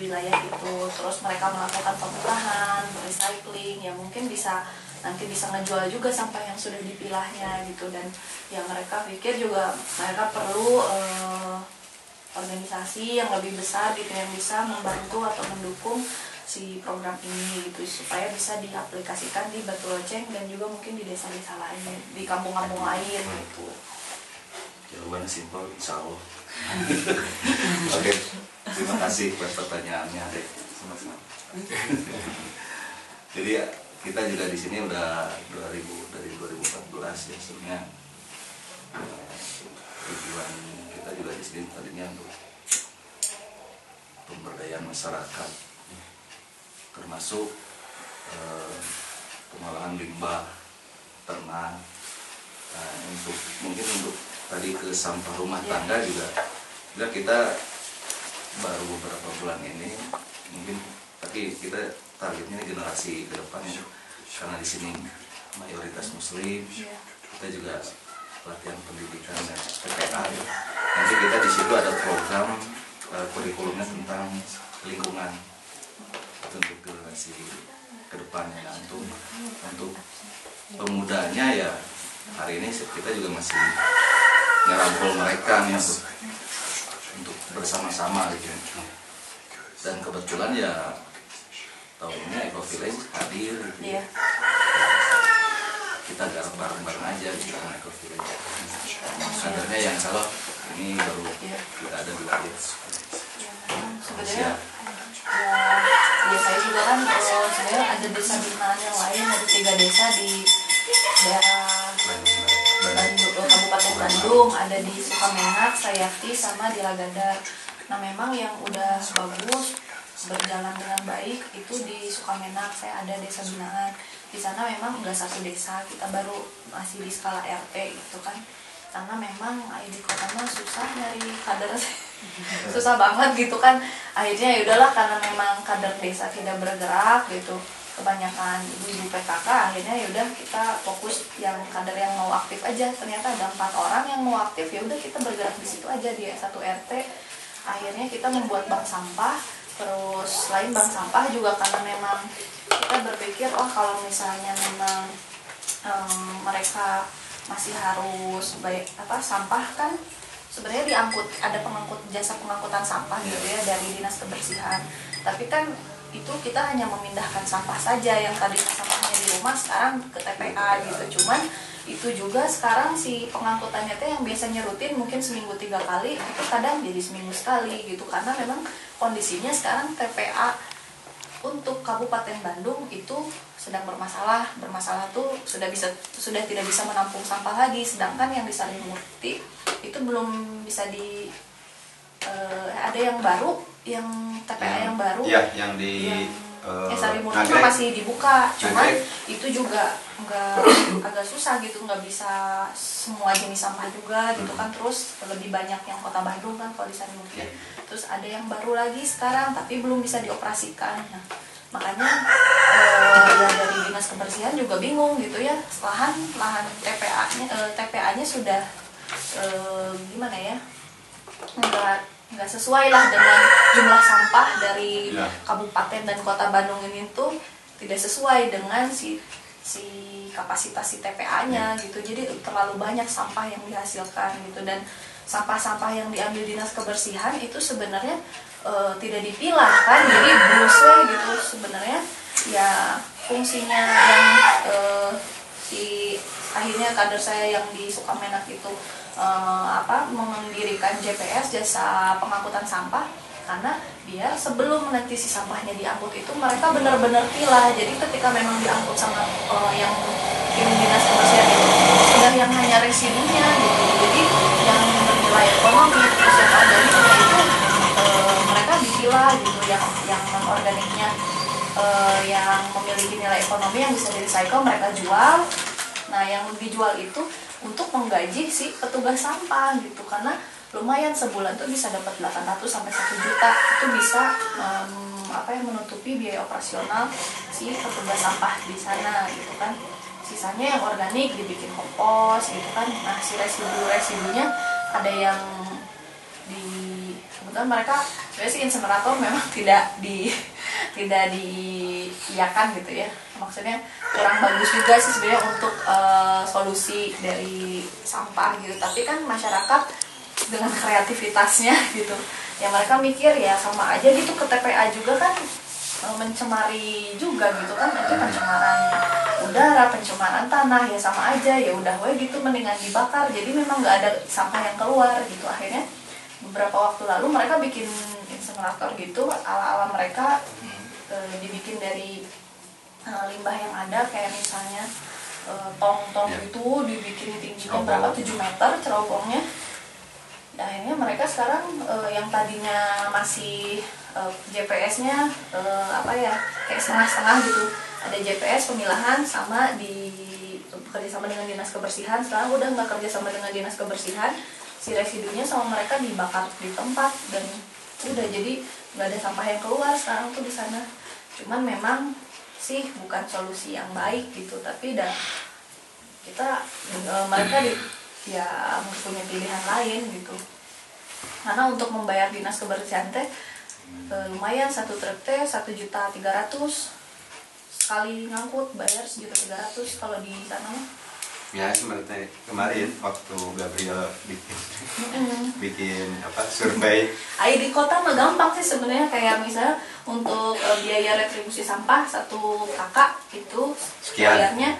wilayah itu terus mereka melakukan pemilahan, recycling ya mungkin nanti bisa ngejual juga sampah yang sudah dipilahnya gitu dan ya mereka pikir juga mereka perlu organisasi yang lebih besar gitu yang bisa membantu atau mendukung si program ini gitu supaya bisa diaplikasikan di Batu Loceng dan juga mungkin di desa-desa lain di kampung-kampung lain gitu. Jawaban simpel, insya Allah. Oke, terima kasih buat pertanyaannya, Dek. Sama-sama. Jadi ya, kita juga di sini udah dari 2014 ya sebenarnya. Tujuan kita juga di sini tadinya untuk pemberdayaan masyarakat, termasuk pengolahan limbah ternak. Nah, mungkin untuk tadi ke sampah rumah tangga juga kita baru beberapa bulan ini mungkin tapi kita targetnya generasi ke depan ya karena di sini mayoritas muslim kita juga pelatihan pendidikan dan PPA nanti kita di situ ada program kurikulumnya tentang lingkungan untuk generasi ke depannya nah, untuk pemudanya ya hari ini kita juga masih ngerangkul mereka nih untuk bersama-sama gitu. Dan kebetulan ya tahun ini Eco Village hadir gitu. Iya. Kita garap bareng-bareng aja gitu sama Eco Village. Kadernya yang salah ini baru kita ada dua ya. Sebenarnya ya saya juga kan sebenarnya ada desa binaan yang lain ada 3 desa di daerah Kabupaten Bandung ada di Sukamenak, Sayakti sama di Lagada. Nah memang yang udah bagus berjalan dengan baik itu di Sukamenak saya ada desa binaan di sana memang nggak satu desa kita baru masih di skala RT gitu kan karena memang di kota mah susah dari kader susah banget gitu kan akhirnya ya udahlah karena memang kader desa tidak bergerak gitu kebanyakan ibu-ibu PKK akhirnya yaudah kita fokus yang kader yang mau aktif aja ternyata ada 4 orang yang mau aktif ya udah kita bergerak di situ aja di satu RT akhirnya kita membuat bank sampah Terus selain bank sampah juga karena memang kita berpikir kalau misalnya memang mereka masih harus sampah kan sebenarnya diangkut, ada jasa pengangkutan sampah gitu ya dari dinas kebersihan. Tapi kan itu kita hanya memindahkan sampah saja, yang tadinya sampahnya di rumah sekarang ke TPA gitu. Cuman itu juga sekarang si pengangkutannya yang biasanya rutin mungkin seminggu 3 kali, itu kadang jadi seminggu sekali gitu, karena memang kondisinya sekarang TPA untuk Kabupaten Bandung itu sedang bermasalah tuh sudah tidak bisa menampung sampah lagi, sedangkan yang di Sarimurti itu belum bisa ada yang baru, yang TPA yang baru yang di Sarimurti masih dibuka, cuman itu juga agak susah gitu, nggak bisa semua jenis sampah juga gitu kan. Terus lebih banyak yang Kota Bandung kan kalau di Sarimurti. Terus ada yang baru lagi sekarang tapi belum bisa dioperasikan. Nah, makanya ya dari dinas kebersihan juga bingung gitu ya, lahan TPA-nya sudah gimana ya, nggak sesuai lah dengan jumlah sampah dari kabupaten dan kota Bandung ini tuh, tidak sesuai dengan si kapasitas si TPA-nya gitu. Jadi terlalu banyak sampah yang dihasilkan gitu, dan sampah-sampah yang diambil dinas kebersihan itu sebenarnya tidak dipilah kan, jadi bruswe gitu sebenarnya ya. Fungsinya yang akhirnya kader saya yang di Sukamenak itu mendirikan JPS, jasa pengangkutan sampah, karena biar sebelum nanti si sampahnya diangkut itu mereka benar-benar pilah. Jadi ketika memang diangkut sama yang tim dinas kebersihan itu sudah yang hanya residunya gitu, jadi yang bernilai ekonomi terus yang organiknya itu mereka dipilah gitu, yang non organiknya yang memiliki nilai ekonomi yang bisa di-recycle mereka jual. Nah yang dijual itu untuk menggaji si petugas sampah gitu, karena lumayan sebulan tuh bisa dapat 800 sampai 1 juta, itu bisa menutupi biaya operasional si petugas sampah di sana gitu kan. Sisanya yang organik dibikin kompos gitu kan. Nah si residunya ada yang kebetulan mereka sebenarnya si insenerator memang tidak diiakan gitu ya, maksudnya kurang bagus juga sih sebenarnya untuk solusi dari sampah gitu. Tapi kan masyarakat dengan kreativitasnya gitu ya, mereka mikir ya sama aja gitu, ke TPA juga kan mencemari juga gitu kan, itu pencemaran udara, pencemaran tanah, ya sama aja, ya udah gitu mendingan dibakar. Jadi memang nggak ada sampah yang keluar gitu. Akhirnya beberapa waktu lalu mereka bikin insenerator gitu ala mereka, dibikin dari limbah yang ada, kayak misalnya tong-tong itu dibikin tingginya berapa, 7 meter cerobongnya. Nah, akhirnya mereka sekarang yang tadinya masih JPS-nya kayak setengah-setengah gitu, ada JPS pemilahan sama bekerja sama dengan dinas kebersihan. Sekarang udah nggak kerja sama dengan dinas kebersihan, si residunya sama mereka dibakar di tempat, dan udah jadi nggak ada sampah yang keluar sekarang tuh di sana. Cuman memang sih bukan solusi yang baik gitu, tapi mereka ya punya pilihan lain gitu. Karena untuk membayar dinas kebersihan lumayan, 1 truk 1.300.000 sekali ngangkut, bayar 1.300.000 kalau di sana mah. Ya seperti kemarin waktu Gabriel bikin survei. Di kota mah gampang sih sebenarnya, kayak misalnya untuk biaya retribusi sampah 1 kakak itu bayarnya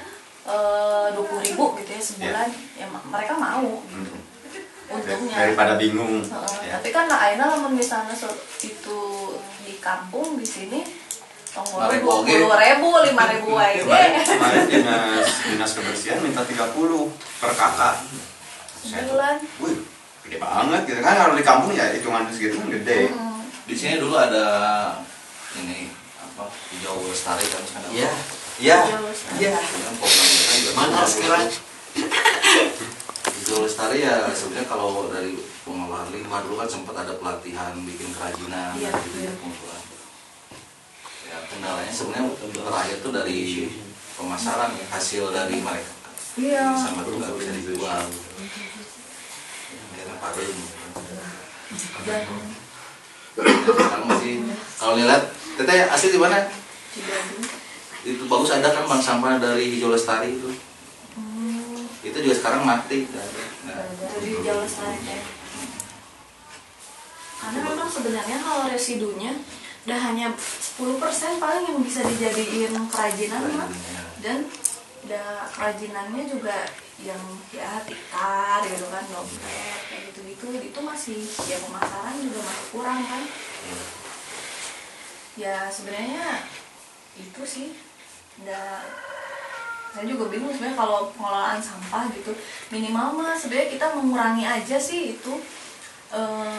20.000 gitu ya sebulan, ya mereka mau gitu. Untungnya daripada bingung. Tapi kan ayeuna lamun misalnya itu di kampung di sini 20.000, 5.000 wae. Kemarin dinas kebersihan minta 30 per kakak sebulan. Wih, gede banget gitu kan. Kalau di kampung ya hitungan segitu kan gede. Di sini dulu ada ini hijau lestari kan sekarang. Iya. Mana sekarang? Hijau lestari ya sebenarnya kalau dari pengolahan limbah dulu kan sempat ada pelatihan bikin kerajinan gitu ya, pengolahan. Ya kendalanya sebenarnya terakhir tuh dari pemasaran ya, hasil dari mereka. Iya. Sama tuh nggak bisa dijual. Ya paling. Sekarang masih kalau lihat teteh asli di mana? Itu bagus ada kan bank sampah dari Hijau Lestari itu. Itu juga sekarang mati. Dari Hijau Lestari teh. Karena memang sebenarnya kalau residunya udah hanya 10% paling yang bisa dijadiin kerajinan mah. Dan udah kerajinannya juga yang ya tikar gitu kan, dompet kayak gitu-gitu, itu masih ya pemasaran juga masih kurang kan. Ya sebenarnya itu sih saya juga bingung sebenarnya kalau pengelolaan sampah gitu, minimal mah sebenarnya kita mengurangi aja sih itu,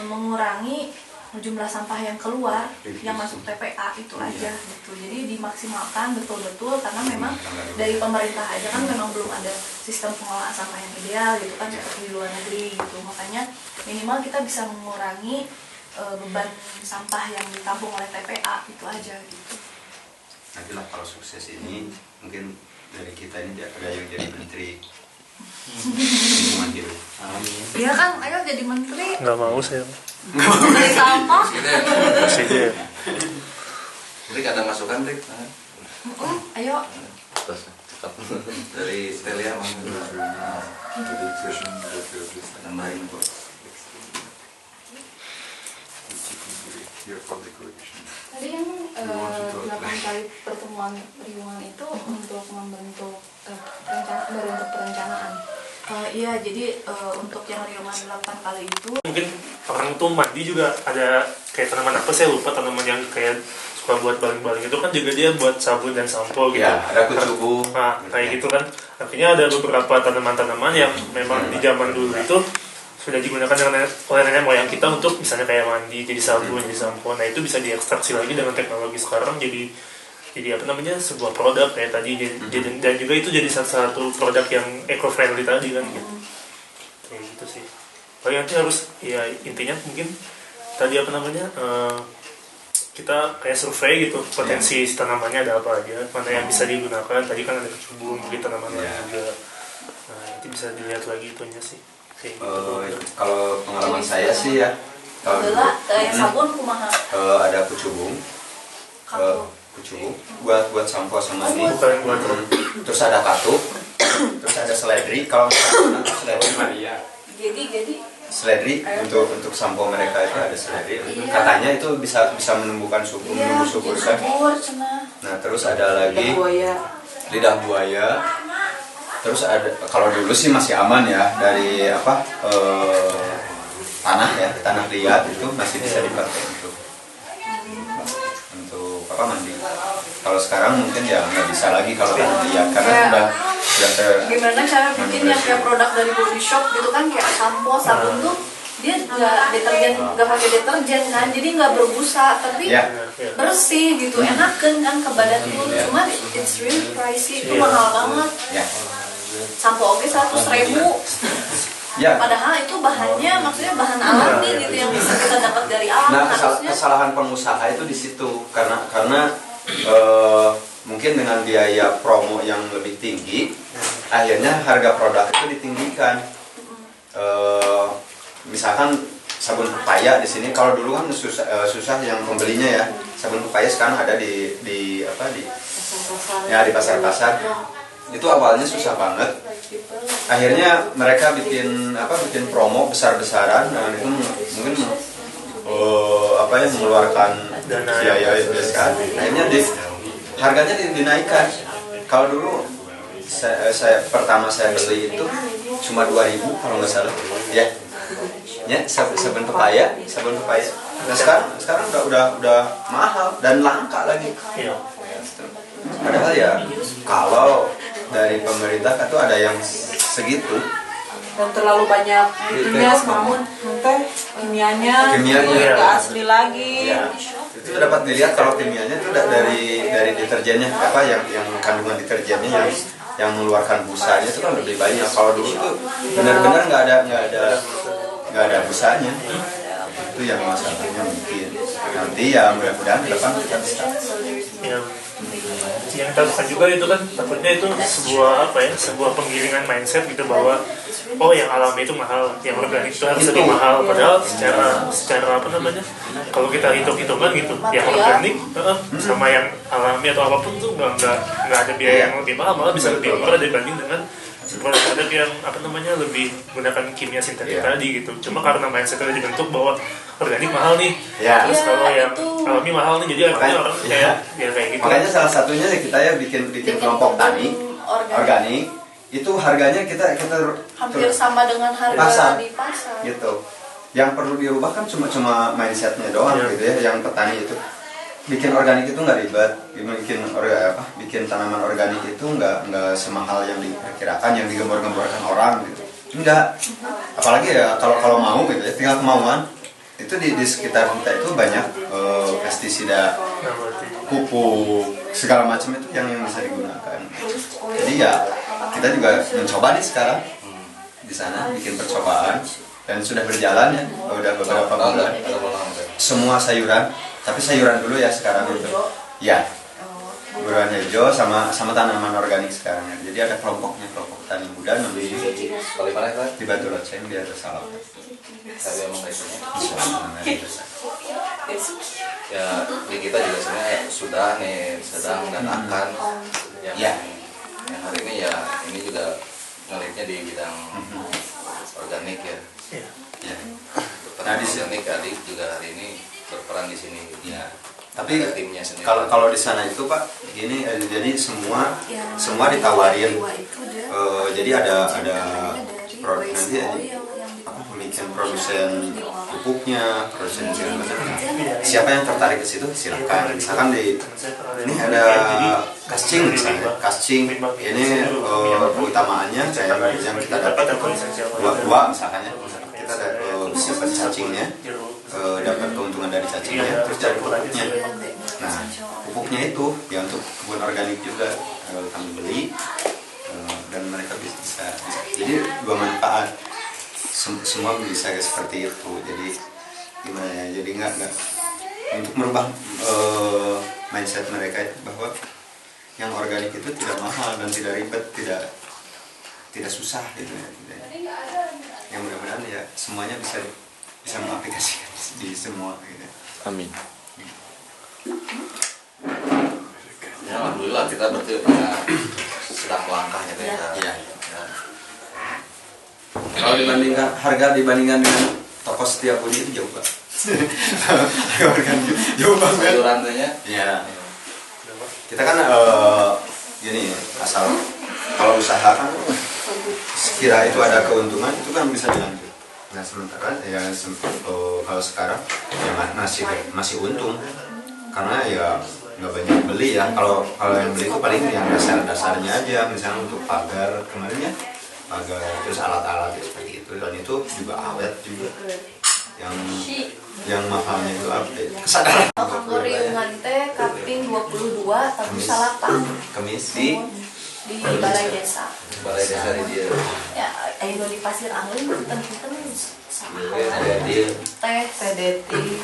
mengurangi jumlah sampah yang keluar yang masuk TPA itu aja gitu. Jadi dimaksimalkan betul-betul, karena memang dari pemerintah aja kan memang belum ada sistem pengelolaan sampah yang ideal gitu kan seperti di luar negeri gitu. Makanya minimal kita bisa mengurangi beban sampah yang ditampung oleh TPA itu aja gitu. Nantilah kalau sukses ini mungkin dari kita ini ada yang jadi menteri lingkungan hidup. Iya kan, ayo jadi menteri. Nggak mau saya. Menteri sampah. Presiden. Rik ada masukan Rik? Ayo. Terus cakep. Dari Telia mah. Nambahin kok. Tadi yang 8 kali pertemuan Riungan itu untuk membentuk perencanaan. Iya, jadi untuk yang Riungan 8 kali itu Mungkin orang tuh mandi juga ada kayak tanaman apa, saya lupa, tanaman yang kayak suka buat baling-baling itu kan juga dia buat sabun dan sampo gitu. Ya, ada kucubu. Nah, kayak gitu kan. Artinya ada beberapa tanaman-tanaman yang memang di zaman dulu itu sudah digunakan oleh nenek moyang kita untuk misalnya kayak mandi, jadi sabun, jadi sampo. Nah itu bisa diekstraksi lagi dengan teknologi sekarang jadi apa namanya, sebuah produk kayak tadi. Dan juga itu jadi salah satu produk yang eco-friendly tadi kan gitu. Kayak gitu sih. Paling nanti harus ya intinya mungkin tadi apa namanya, kita kayak survei gitu potensi tanamannya ada apa aja, mana yang bisa digunakan. Tadi kan ada kecubung, mungkin tanaman lain juga. Nah itu bisa dilihat lagi itunya sih. Kalau pengalaman saya sih ya, yang sabun kumaha? ada kucubung, buat sampo sama ini. Terus ada katup, terus ada seledri. Kalau seledri Maria. Jadi seledri untuk sampo mereka itu ada seledri. Katanya itu bisa menumbuhkan subur, menumbuh subur kan. Nah terus ada lagi lidah buaya. Terus ada, kalau dulu sih masih aman ya, dari tanah liat itu masih bisa dipakai untuk mandi. Kalau sekarang mungkin ya nggak bisa lagi kalau tanah liat karena sudah gimana cara bikin yang kayak produk dari Body Shop gitu kan, kayak sampo, sabun tuh dia nggak pakai deterjen kan, jadi nggak berbusa tapi bersih gitu, enakan kan ke badan tuh. Cuma it's really pricey, itu mahal banget. Sampo oke 100.000. Padahal itu bahannya maksudnya bahan alami gitu yang bisa kita dapat dari alam. Nah kesalahan pengusaha itu di situ karena mungkin dengan biaya promo yang lebih tinggi, akhirnya harga produk itu ditinggikan. Misalkan sabun pepaya di sini, kalau dulu kan susah yang pembelinya ya. Sabun pepaya sekarang ada di pasar-pasar. Itu awalnya susah banget. Akhirnya mereka bikin promo besar-besaran, dan itu mungkin mengeluarkan biaya besar. Akhirnya harganya dinaikkan. Kalau dulu pertama saya beli itu cuma 2.000 kalau nggak salah. Ya, sabun pepaya. Nah, sekarang udah mahal dan langka lagi. Padahal ya kalau dari pemerintah itu ada yang segitu dan terlalu banyak itunya, namun kimianya nggak asli lagi. Itu dapat dilihat kalau kimianya itu dari deterjennya, yang kandungan deterjennya yang mengeluarkan busanya itu kan lebih banyak. Kalau dulu tuh benar-benar nggak ada busanya. Itu yang masalahnya mungkin. Nanti ya mudah-mudahan ke depan kita bisa. yang takutkan juga itu kan takutnya itu sebuah apa ya, sebuah penggiringan mindset gitu bahwa oh yang alami itu mahal, yang organik itu harus lebih mahal, padahal secara apa namanya, kalau kita hitung-hitungan gitu yang organik sama yang alami atau apapun tuh nggak ada biaya yang lebih mahal, malah bisa lebih murah dibanding dengan produk yang apa namanya lebih menggunakan kimia sintetik tadi gitu. Cuma karena mindset udah dibentuk bahwa organik mahal nih, terus kalau yang alami mahal nih, jadi akhirnya orang kayak gitu. Makanya salah satunya kita ya bikin kelompok tani organik itu harganya kita hampir sama dengan harga di pasar gitu. Yang perlu dirubah kan cuma mindsetnya doang gitu ya. Yang petani itu bikin organik itu nggak ribet, bikin tanaman organik itu nggak semahal yang diperkirakan, yang digembor-gemborkan orang gitu. Enggak. Apalagi ya kalau mau gitu ya, tinggal kemauan. Itu di sekitar kita itu banyak pestisida, pupuk, segala macam itu yang bisa digunakan. Jadi ya kita juga mencoba nih sekarang di sana bikin percobaan dan sudah berjalan ya, udah beberapa bulan. Semua sayuran, tapi sayuran dulu ya sekarang itu. Ya, buruan hijau sama tanaman organik sekarang ya. Jadi ada kelompok tani muda namanya di Batu Loceng, di atas Salak. Ya di kita juga sebenarnya sudah nih sedang dan akan yang hari ini ya ini juga ngelitnya di bidang organik ya. Nah di sini adik juga hari ini berperan di sini ya. Tapi kalau di sana itu Pak gini, jadi semua ditawarin. Jadi ada nanti bikin produsen pupuknya, produsen segala macam. Siapa yang tertarik ke situ silakan. Misalkan ini ada casting misalnya, ini keutamaannya kayak yang kita dapat dua misalkan ya. Kita ada dapat cacingnya, dapat keuntungan dari cacingnya, terus dari pupuknya. Nah, pupuknya itu ya untuk kebun organik juga kami beli dan mereka bisa. Jadi dua manfaat. Semua bisa seperti itu. Jadi gimana ya? Jadi nggak untuk merubah mindset mereka itu bahwa yang organik itu tidak mahal dan tidak ribet, tidak susah gitu ya. Yang mudah-mudahan ya semuanya bisa mengaplikasikan di semua gitu. Amin. Ya, alhamdulillah kita berarti ya, sedang melangkah ya. Kalau dibandingkan dengan toko Setiabudi itu jauh banget. Jauh banget. Sayurannya Ya. Kita kan gini asal kalau usaha kan sekira itu ada keuntungan itu kan bisa dilanjut. Nah sementara ya kalau sekarang ya masih untung karena ya nggak banyak beli ya. Kalau yang beli itu paling yang dasarnya aja, misalnya untuk pagar kemarin ya, pagar terus alat-alat seperti itu, dan itu juga awet juga. Yang mahalnya itu apa? Kesadaran. Riungan teh kaping 22 tapi salatan. Kemis di balai desa. Balai desa di dia. Ya, ayo di Pasir Angling punten-punten sama teh deti.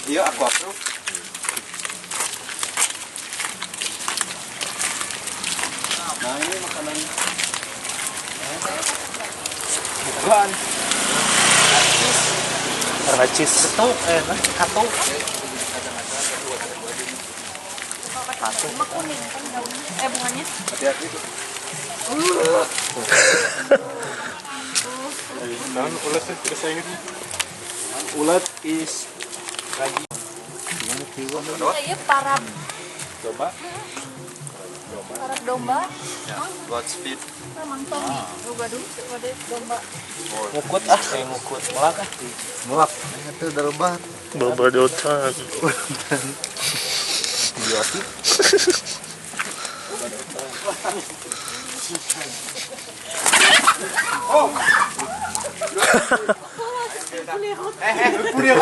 Iya aku approve. Nah ini makanan bukan Racis. kato. Cuma kuning kan daunnya. Bunganya. Hati-hati. Ulat tidak saya ingat. Ulat is lagi. Iya parab. Coba. Parab domba. Buat speed. Memang Tommy. Juga dulu ada domba. Ngukut kayak ngukut. Melak. Itu dalbar. Babadotan. Bioti. Oh. Pulih.